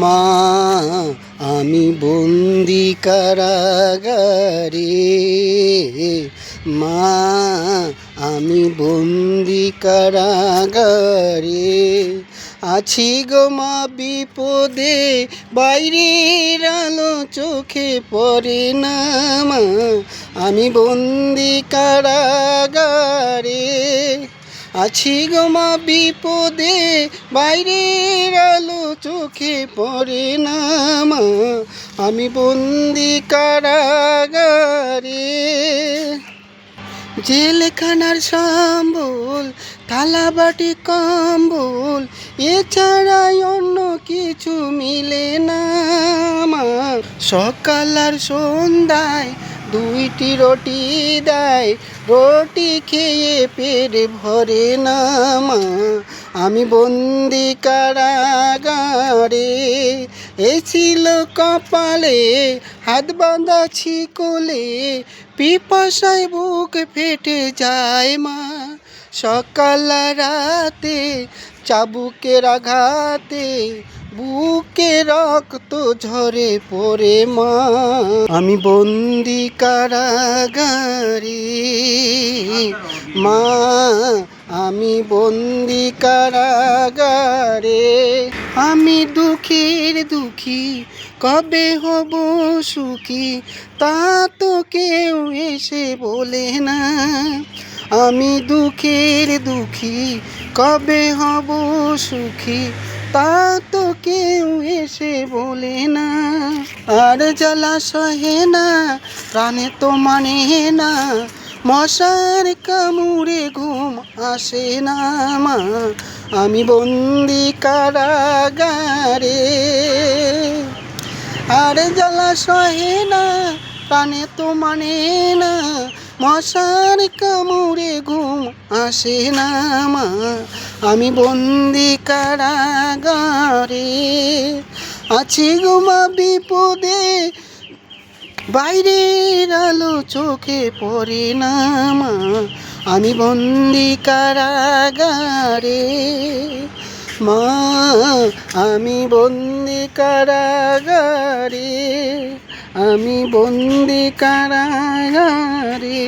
মা আমি বন্দি কারাগারে, মা আমি বন্দি কারাগারে, আছি গো মা বিপদে, বাইরের আলো চোখে পড়ে না মা, আমি বন্দি কারাগারে। আছি গো মা বিপদে, বাইরের আলো চোখে পড়ে না মা, আমি বন্দি কারাগারে। জেলখানার সম্বল, থালাবাটি কম্বল, এছাড়াই অন্য কিছু মিলে না মা, সকাল আর সন্ধ্যায় দুইটি রুটি দেয়, রুটি খেয়ে পেট ভরে না মা, আমি বন্দি কারাগারে। এ ছিল কপালে, হাত বাঁধা ছিকলে, পিপাসায় বুক ফেটে যায় মা, সকাল রাতে চাবুকের আঘাতে বুকে রক্ত ঝরে পড়ে মা, আমি বন্দি কারাগারে। মা আমি বন্দি কারাগারে, আমি দুঃখের দুঃখী, কবে হব সুখী, তা তো কেউ এসে বলে না, আমি দুঃখের দুঃখী, কবে হব সুখী, তা তো কেউ এসে বলে না, আর জ্বালা সহে না, প্রাণে তো মানে না, মশার কামড়ে ঘুম আসে না মা, আমি বন্দি কারাগারে। আর জ্বালা সহে না, প্রাণে তো মানে না, মশার কামড়ে ঘুম আসে না মা, আমি বন্দি কারাগারে। আছি গো মা বিপদে, বাইরের আলো চোখে পড়ে না মা, আমি বন্দি কারাগারে। মা আমি বন্দি কারাগারে, আমি বন্দি কারাগারে।